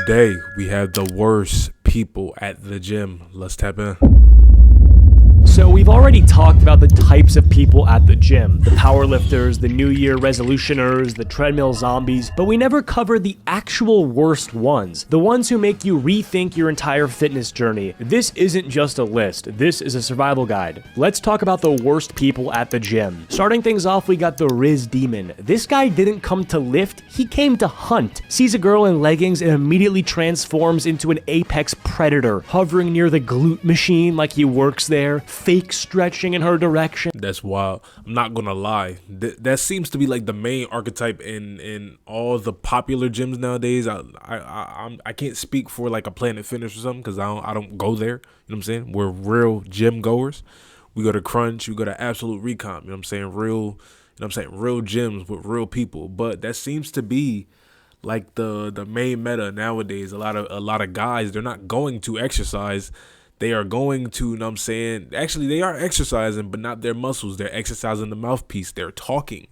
Today, we have the worst people at the gym. Let's tap in. So we've already talked about the types of people at the gym, the powerlifters, the New Year resolutioners, the treadmill zombies, but we never covered the actual worst ones, the ones who make you rethink your entire fitness journey. This isn't just a list, this is a survival guide. Let's talk about the worst people at the gym. Starting things off, we got the Riz Demon. This guy didn't come to lift, he came to hunt. Sees a girl in leggings and immediately transforms into an apex predator, hovering near the glute machine like he works there, fake stretching in her direction. That's wild. I'm not gonna lie. That seems to be like the main archetype in all the popular gyms nowadays. I can't speak for like a Planet Fitness or something because I don't go there. You know what I'm saying? We're real gym goers. We go to Crunch. We go to Absolute Recomp. You know what I'm saying? Real gyms with real people. But that seems to be like the main meta nowadays. A lot of guys, they're not going to exercise. They are going to, you know what I'm saying? Actually, they are exercising, but not their muscles. They're exercising the mouthpiece. They're talking.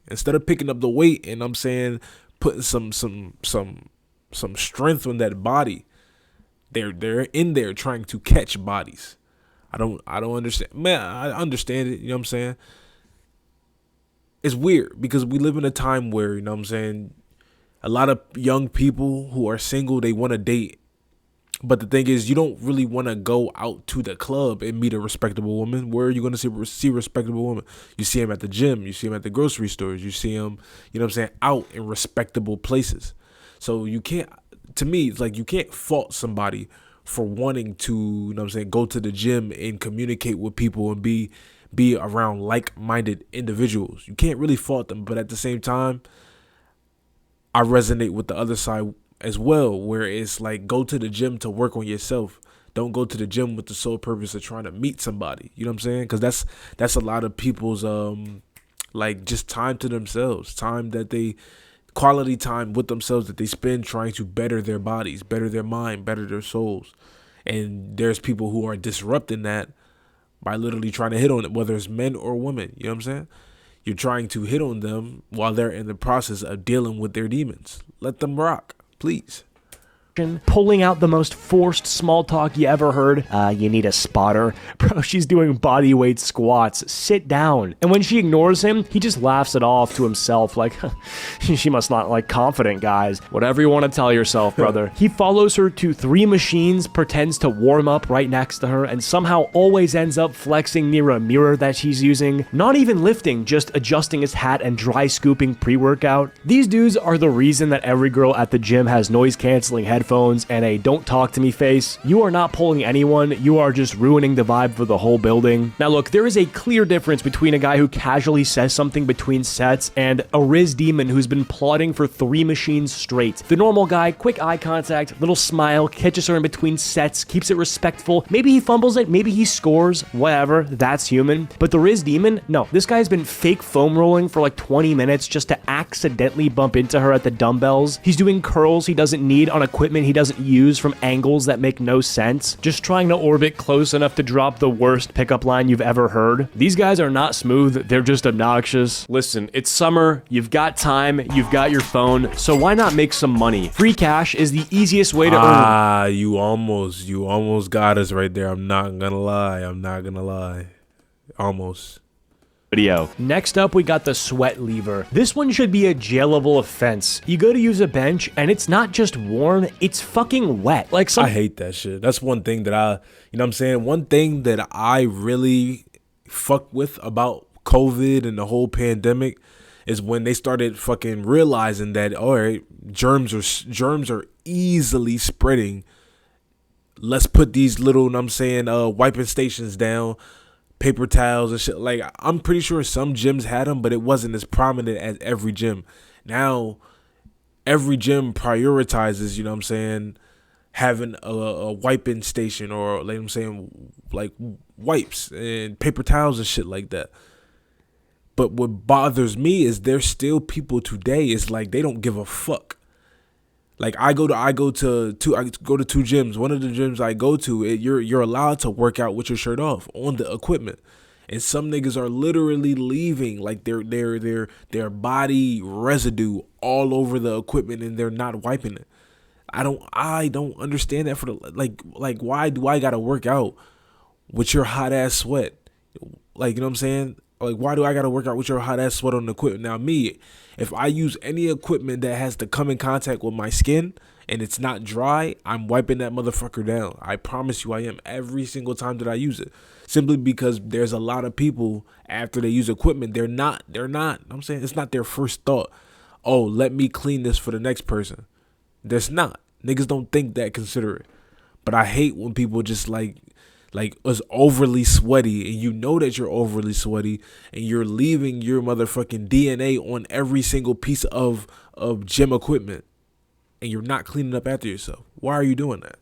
Instead of picking up the weight and I'm saying putting some strength on that body. They're in there trying to catch bodies. I don't understand. Man, I understand it, you know what I'm saying? It's weird because we live in a time where, you know what I'm saying, a lot of young people who are single, they want to date. But the thing is, you don't really want to go out to the club and meet a respectable woman. Where are you going to see respectable women? You see them at the gym. You see them at the grocery stores. You see them, you know what I'm saying, out in respectable places. So you can't, to me, it's like you can't fault somebody for wanting to, you know what I'm saying, go to the gym and communicate with people and be around like-minded individuals. You can't really fault them. But at the same time, I resonate with the other side as well, where it's like go to the gym to work on yourself. Don't go to the gym with the sole purpose of trying to meet somebody. You know what I'm saying? Because that's a lot of people's like just time to themselves, quality time with themselves that they spend trying to better their bodies, better their mind, better their souls. And there's people who are disrupting that by literally trying to hit on it, whether it's men or women. You know what I'm saying? You're trying to hit on them while they're in the process of dealing with their demons. Let them rock. Please. Pulling out the most forced small talk you ever heard. You need a spotter. Bro, she's doing body weight squats. Sit down. And when she ignores him, he just laughs it off to himself like, she must not like confident guys. Whatever you want to tell yourself, brother. He follows her to 3 machines, pretends to warm up right next to her, and somehow always ends up flexing near a mirror that she's using. Not even lifting, just adjusting his hat and dry scooping pre-workout. These dudes are the reason that every girl at the gym has noise-canceling headphones and a don't talk to me face. You are not pulling anyone, you are just ruining the vibe for the whole building. Now look, there is a clear difference between a guy who casually says something between sets and a Riz Demon who's been plotting for 3 machines straight. The normal guy, quick eye contact, little smile, catches her in between sets, keeps it respectful. Maybe he fumbles it, maybe he scores, whatever, that's human. But the Riz Demon, no, this guy's been fake foam rolling for like 20 minutes just to accidentally bump into her at the dumbbells. He's doing curls he doesn't need on equipment he doesn't use from angles that make no sense, just trying to orbit close enough to drop the worst pickup line you've ever heard. These guys are not smooth, they're just obnoxious. Listen, it's summer, you've got time, you've got your phone, so why not make some money? Free cash is the easiest way to earn. You almost got us right there. I'm not gonna lie. Almost. Video. Next up, we got the sweat lever. This one should be a jailable offense. You go to use a bench and it's not just warm, it's fucking wet. I hate that shit. That's one thing that you know what I'm saying? One thing that I really fuck with about COVID and the whole pandemic is when they started fucking realizing that, all right, germs are easily spreading. Let's put these little, you know what I'm saying, wiping stations down. Paper towels and shit. Like, I'm pretty sure some gyms had them, but it wasn't as prominent as every gym. Now, every gym prioritizes, you know what I'm saying, having a wiping station or, like I'm saying, like wipes and paper towels and shit like that. But what bothers me is there's still people today, it's like they don't give a fuck. Like I go to two gyms. One of the gyms I go to, you're allowed to work out with your shirt off on the equipment. And some niggas are literally leaving like their body residue all over the equipment and they're not wiping it. I don't understand that for the like why do I gotta work out with your hot ass sweat? Like, you know what I'm saying? Like, why do I gotta work out with your hot ass sweat on the equipment? Now, me, if I use any equipment that has to come in contact with my skin and it's not dry, I'm wiping that motherfucker down. I promise you I am, every single time that I use it. Simply because there's a lot of people after they use equipment, they're not, I'm saying it's not their first thought. Oh, let me clean this for the next person. That's not. Niggas don't think that considerate. But I hate when people just like us overly sweaty, and you know that you're overly sweaty and you're leaving your motherfucking DNA on every single piece of gym equipment and you're not cleaning up after yourself. Why are you doing that?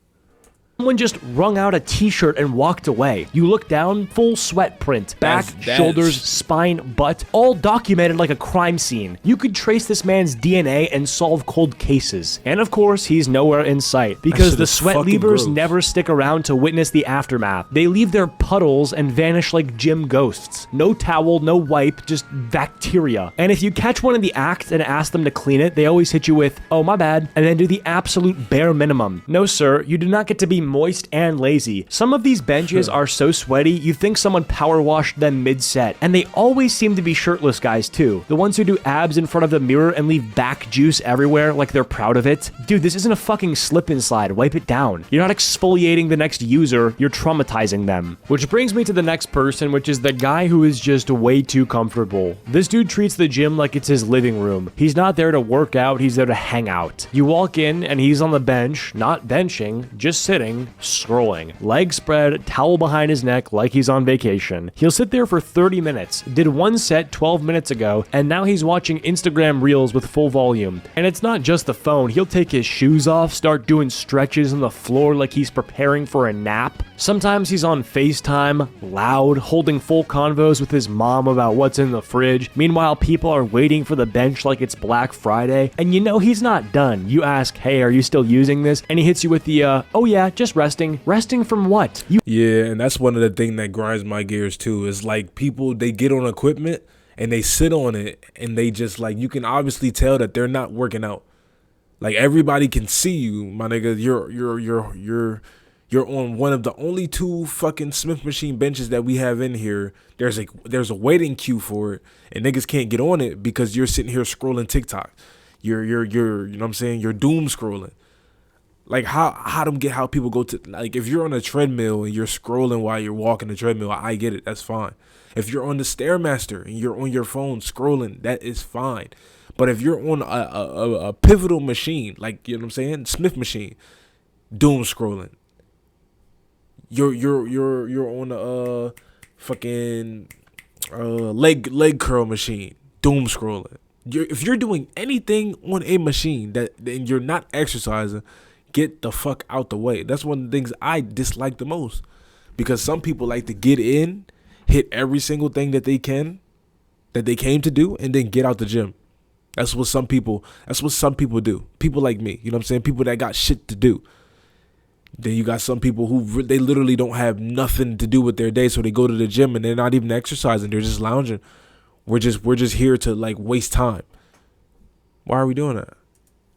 Someone just wrung out a t-shirt and walked away. You look down, full sweat print, back, shoulders, spine, butt, all documented like a crime scene. You could trace this man's DNA and solve cold cases. And of course, he's nowhere in sight because the sweat leavers never stick around to witness the aftermath. They leave their puddles and vanish like gym ghosts. No towel, no wipe, just bacteria. And if you catch one in the act and ask them to clean it, they always hit you with, "Oh, my bad," and then do the absolute bare minimum. No, sir, you do not get to be moist and lazy. Some of these benches are so sweaty, you think someone power washed them mid-set. And they always seem to be shirtless guys too. The ones who do abs in front of the mirror and leave back juice everywhere like they're proud of it. Dude, this isn't a fucking slip and slide. Wipe it down. You're not exfoliating the next user, you're traumatizing them. Which brings me to the next person, which is the guy who is just way too comfortable. This dude treats the gym like it's his living room. He's not there to work out, he's there to hang out. You walk in and he's on the bench, not benching, just sitting, scrolling, legs spread, towel behind his neck like he's on vacation. He'll sit there for 30 minutes, did one set 12 minutes ago, and now he's watching Instagram Reels with full volume. And it's not just the phone, he'll take his shoes off, start doing stretches on the floor like he's preparing for a nap. Sometimes he's on FaceTime, loud, holding full convos with his mom about what's in the fridge. Meanwhile, people are waiting for the bench like it's Black Friday, and you know he's not done. You ask, "Hey, are you still using this?" And he hits you with the, "Oh yeah, just resting." Resting from what? Yeah, and that's one of the things that grinds my gears too, is like people, they get on equipment and they sit on it and they just like, you can obviously tell that they're not working out. Like everybody can see you, my nigga. You're on one of the only two fucking Smith machine benches that we have in here. There's a waiting queue for it, and niggas can't get on it because you're sitting here scrolling TikTok. You're you know what I'm saying? You're doom scrolling. Like how don't get how people go to, like, if you're on a treadmill and you're scrolling while you're walking the treadmill, I get it, that's fine. If you're on the Stairmaster and you're on your phone scrolling, that is fine. But if you're on a pivotal machine, like, you know what I'm saying, Smith machine, doom scrolling. You're on a fucking leg curl machine, doom scrolling. If you're doing anything on a machine and you're not exercising, get the fuck out the way. That's one of the things I dislike the most, because some people like to get in, hit every single thing that they can, that they came to do, and then get out the gym. That's what some people do. People like me, you know what I'm saying? People that got shit to do. Then you got some people who they literally don't have nothing to do with their day, so they go to the gym and they're not even exercising. They're just lounging. We're just here to like waste time. Why are we doing that?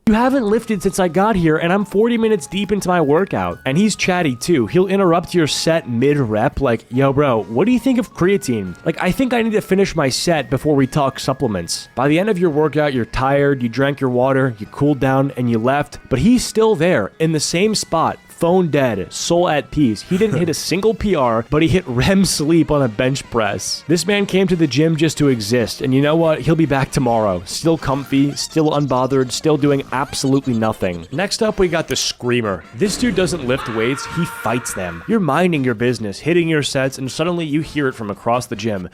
You haven't lifted since I got here, and I'm 40 minutes deep into my workout. And he's chatty too. He'll interrupt your set mid-rep like, "Yo bro, what do you think of creatine? Like, I think I need to finish my set before we talk supplements." By the end of your workout, you're tired, you drank your water, you cooled down, and you left. But he's still there, in the same spot. Phone dead, soul at peace. He didn't hit a single PR, but he hit REM sleep on a bench press. This man came to the gym just to exist, and you know what? He'll be back tomorrow. Still comfy, still unbothered, still doing absolutely nothing. Next up, we got the Screamer. This dude doesn't lift weights, he fights them. You're minding your business, hitting your sets, and suddenly you hear it from across the gym.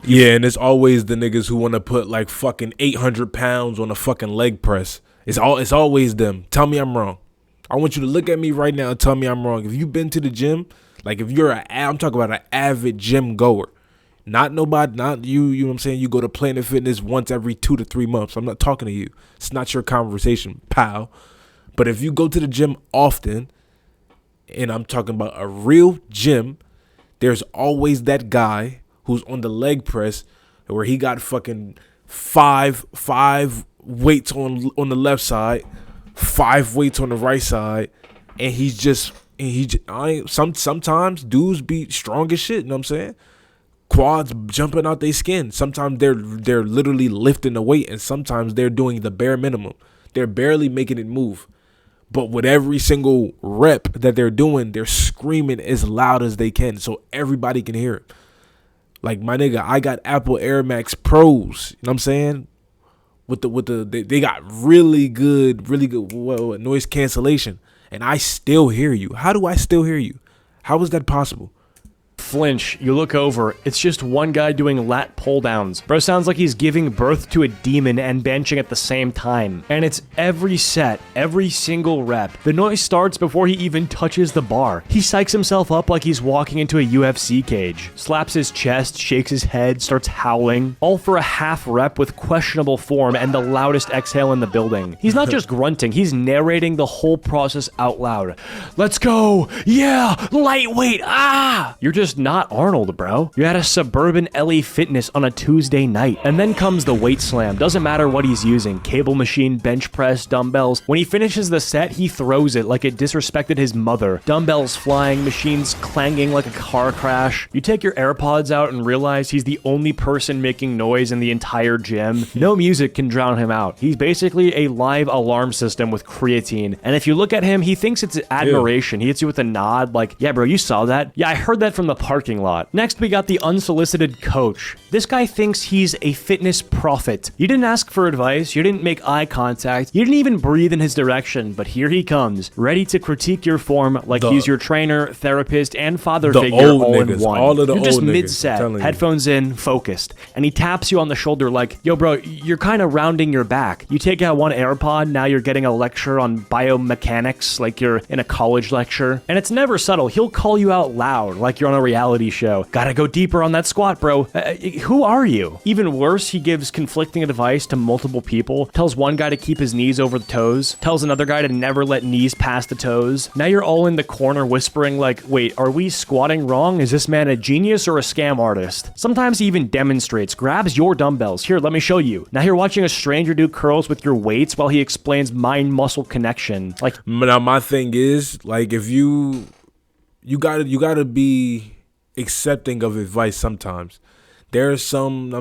Yeah, and it's always the niggas who want to put like fucking 800 pounds on a fucking leg press. It's always them. Tell me I'm wrong. I want you to look at me right now and tell me I'm wrong. If you've been to the gym, like if you're I'm talking about an avid gym goer, not nobody, not you, you know what I'm saying? You go to Planet Fitness once every 2 to 3 months. I'm not talking to you. It's not your conversation, pal. But if you go to the gym often, and I'm talking about a real gym, there's always that guy who's on the leg press where he got fucking five weights on the left side, 5 weights on the right side, and sometimes dudes be strong as shit, you know what I'm saying? Quads jumping out their skin. Sometimes they're literally lifting the weight, and sometimes they're doing the bare minimum. They're barely making it move. But with every single rep that they're doing, they're screaming as loud as they can so everybody can hear it. Like, my nigga, I got Apple Air Max Pros, you know what I'm saying? They got really good noise cancellation, and I still hear you. How do I still hear you? How is that possible? Flinch, you look over, it's just one guy doing lat pull downs. Bro sounds like he's giving birth to a demon and benching at the same time. And it's every set, every single rep. The noise starts before he even touches the bar. He psychs himself up like he's walking into a UFC cage. Slaps his chest, shakes his head, starts howling. All for a half rep with questionable form and the loudest exhale in the building. He's not just grunting, he's narrating the whole process out loud. Let's go! Yeah! Lightweight! Ah! You're just not Arnold, bro. You're at a suburban LA Fitness on a Tuesday night. And then comes the weight slam. Doesn't matter what he's using. Cable machine, bench press, dumbbells. When he finishes the set, he throws it like it disrespected his mother. Dumbbells flying, machines clanging like a car crash. You take your AirPods out and realize he's the only person making noise in the entire gym. No music can drown him out. He's basically a live alarm system with creatine. And if you look at him, he thinks it's admiration. He hits you with a nod like, yeah, bro, you saw that? Yeah, I heard that from the parking lot. Next, we got the unsolicited coach. This guy thinks he's a fitness prophet. You didn't ask for advice, you didn't make eye contact, you didn't even breathe in his direction, but here he comes, ready to critique your form like he's your trainer, therapist, and father figure all in one. All of the You're just old niggas, mid-set, headphones in, focused, and he taps you on the shoulder like, yo bro, you're kind of rounding your back. You take out one AirPod, now you're getting a lecture on biomechanics like you're in a college lecture, and it's never subtle. He'll call you out loud like you're on a reality show. Gotta go deeper on that squat, bro. Who are you? Even worse, he gives conflicting advice to multiple people. Tells one guy to keep his knees over the toes. Tells another guy to never let knees pass the toes. Now you're all in the corner whispering like, wait, are we squatting wrong? Is this man a genius or a scam artist? Sometimes he even demonstrates, grabs your dumbbells. Here, let me show you. Now you're watching a stranger do curls with your weights while he explains mind-muscle connection. Like, now my thing is, like, if you gotta be accepting of advice sometimes. There's some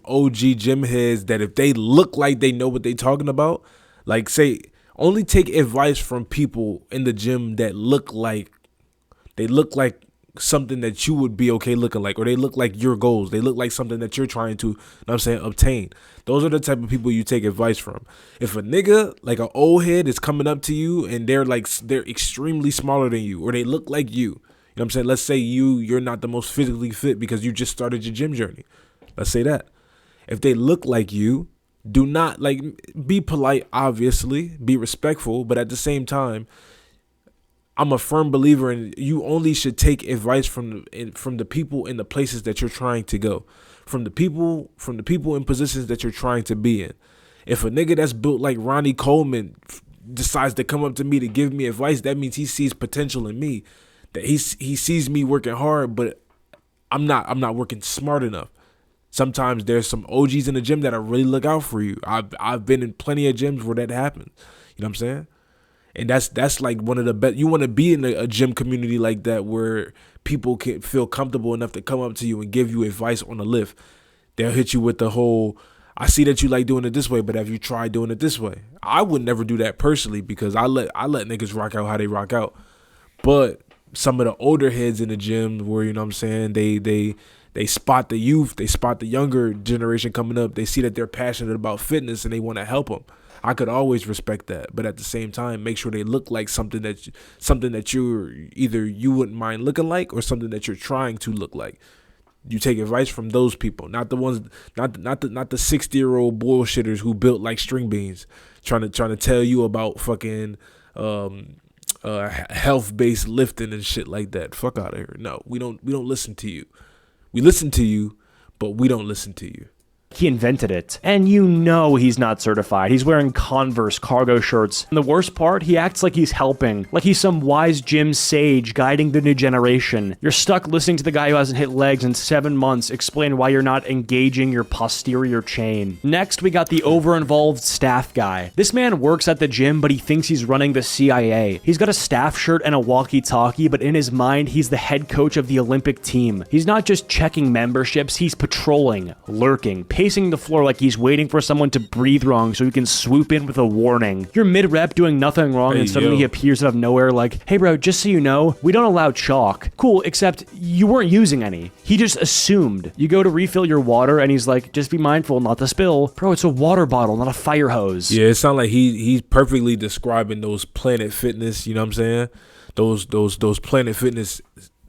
OG gym heads that if they look like they know what they talking about, like, say, only take advice from people in the gym that look like something that you would be okay looking like, or they look like your goals. They look like something that you're trying to, obtain. Those are the type of people you take advice from. If a nigga, like an old head, is coming up to you and they're extremely smaller than you, or they look like you, you know what I'm saying? Let's say you're not the most physically fit because you just started your gym journey. Let's say that. If they look like you, do not, like, be polite, obviously, be respectful, but at the same time, I'm a firm believer in you only should take advice from the people in the places that you're trying to go, from the people in positions that you're trying to be in. If a nigga that's built like Ronnie Coleman decides to come up to me to give me advice, that means he sees potential in me. That he sees me working hard, but I'm not working smart enough. Sometimes there's some OGs in the gym that'll really look out for you. I've been in plenty of gyms where that happens. You know what I'm saying? And that's like one of the best. You want to be in a gym community like that where people can feel comfortable enough to come up to you and give you advice on the lift. They'll hit you with the whole, I see that you like doing it this way, but have you tried doing it this way? I would never do that personally because I let niggas rock out how they rock out. But some of the older heads in the gym where, you know what I'm saying, they spot the youth, they spot the younger generation coming up, they see that they're passionate about fitness and they want to help them. I could always respect that, but at the same time, make sure they look like something that you're either you wouldn't mind looking like or something that you're trying to look like. You take advice from those people, not the ones, not the 60-year-old bullshitters who built like string beans, trying to tell you about fucking health-based lifting and shit like that. Fuck out of here. No, we don't listen to you. We listen to you, but we don't listen to you. he invented it. And you know he's not certified. He's wearing Converse cargo shirts. And the worst part, he acts like he's helping, like he's some wise gym sage guiding the new generation. You're stuck listening to the guy who hasn't hit legs in 7 months explain why you're not engaging your posterior chain. Next, we got the over-involved staff guy. This man works at the gym, but he thinks he's running the CIA. He's got a staff shirt and a walkie-talkie, but in his mind, he's the head coach of the Olympic team. He's not just checking memberships, he's patrolling, lurking, pacing the floor like he's waiting for someone to breathe wrong so he can swoop in with a warning. You're mid-rep doing nothing wrong, and suddenly he appears out of nowhere like, hey bro, just so you know, we don't allow chalk. Cool, except you weren't using any. He just assumed. You go to refill your water, and he's like, just be mindful not to spill. Bro, it's a water bottle, not a fire hose. Yeah, it sounds like he's perfectly describing those Planet Fitness, you know what I'm saying? Those Planet Fitness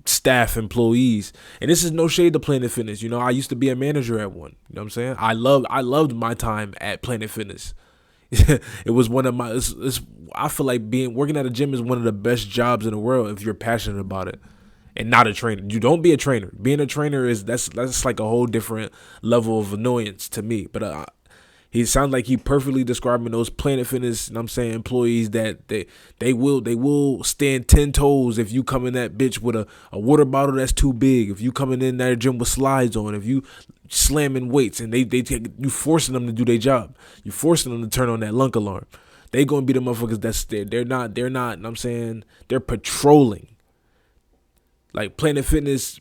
staff employees. And this is no shade to Planet Fitness. You know, I used to be a manager at one. You know what I'm saying? I loved my time at Planet Fitness. It was one of my I feel like working at a gym is one of the best jobs in the world if you're passionate about it. And not a trainer. You don't be a trainer. Being a trainer that's like a whole different level of annoyance to me. But he sounds like he perfectly describing those Planet Fitness, you know what I'm saying, employees that they will stand 10 toes if you come in that bitch with a water bottle that's too big. If you coming in that gym with slides on, if you slamming weights, and you forcing them to do their job. You forcing them to turn on that lunk alarm. They gonna be the motherfuckers that's there. They're not, you know what I'm saying, they're patrolling. Like Planet Fitness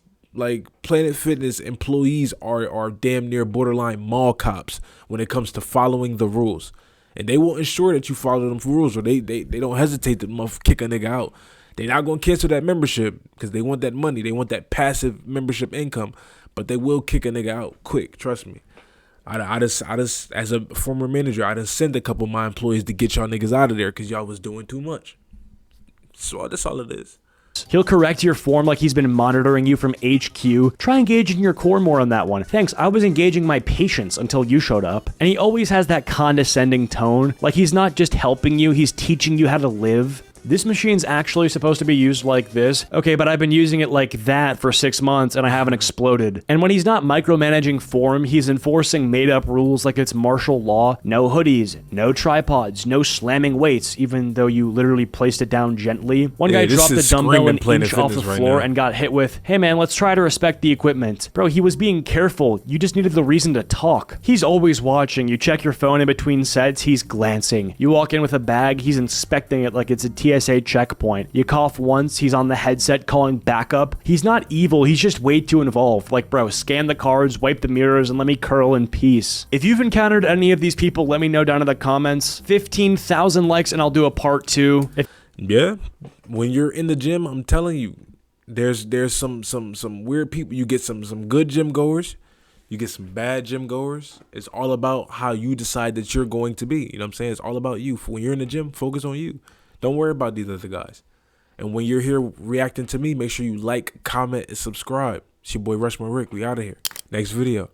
employees are damn near borderline mall cops when it comes to following the rules. And they will ensure that you follow them rules, or they don't hesitate to kick a nigga out. They're not going to cancel that membership because they want that money. They want that passive membership income, but they will kick a nigga out quick. Trust me. I just as a former manager, I just send a couple of my employees to get y'all niggas out of there because y'all was doing too much. So that's all it is. He'll correct your form like he's been monitoring you from HQ. Try engaging your core more on that one. Thanks, I was engaging my patients until you showed up. And he always has that condescending tone, like he's not just helping you, he's teaching you how to live. This machine's actually supposed to be used like this. Okay, but I've been using it like that for 6 months and I haven't exploded. And when he's not micromanaging form, he's enforcing made-up rules like it's martial law. No hoodies, no tripods, no slamming weights, even though you literally placed it down gently. One guy dropped the dumbbell an inch off the floor and got hit with, hey man, let's try to respect the equipment. Bro, he was being careful. You just needed the reason to talk. He's always watching. You check your phone in between sets, he's glancing. You walk in with a bag, he's inspecting it like it's a TSA checkpoint. You cough once, he's on the headset calling backup. He's not evil, he's just way too involved. Like, bro, scan the cards, wipe the mirrors, and let me curl in peace. If you've encountered any of these people, let me know down in the comments. 15,000 likes and I'll do a part 2. Yeah, when you're in the gym, I'm telling you, there's some weird people. You get some good gym goers. You get some bad gym goers. It's all about how you decide that you're going to be. You know what I'm saying? It's all about you. When you're in the gym, focus on you. Don't worry about these other guys. And when you're here reacting to me, make sure you like, comment, and subscribe. It's your boy RushMoreRick. We out of here. Next video.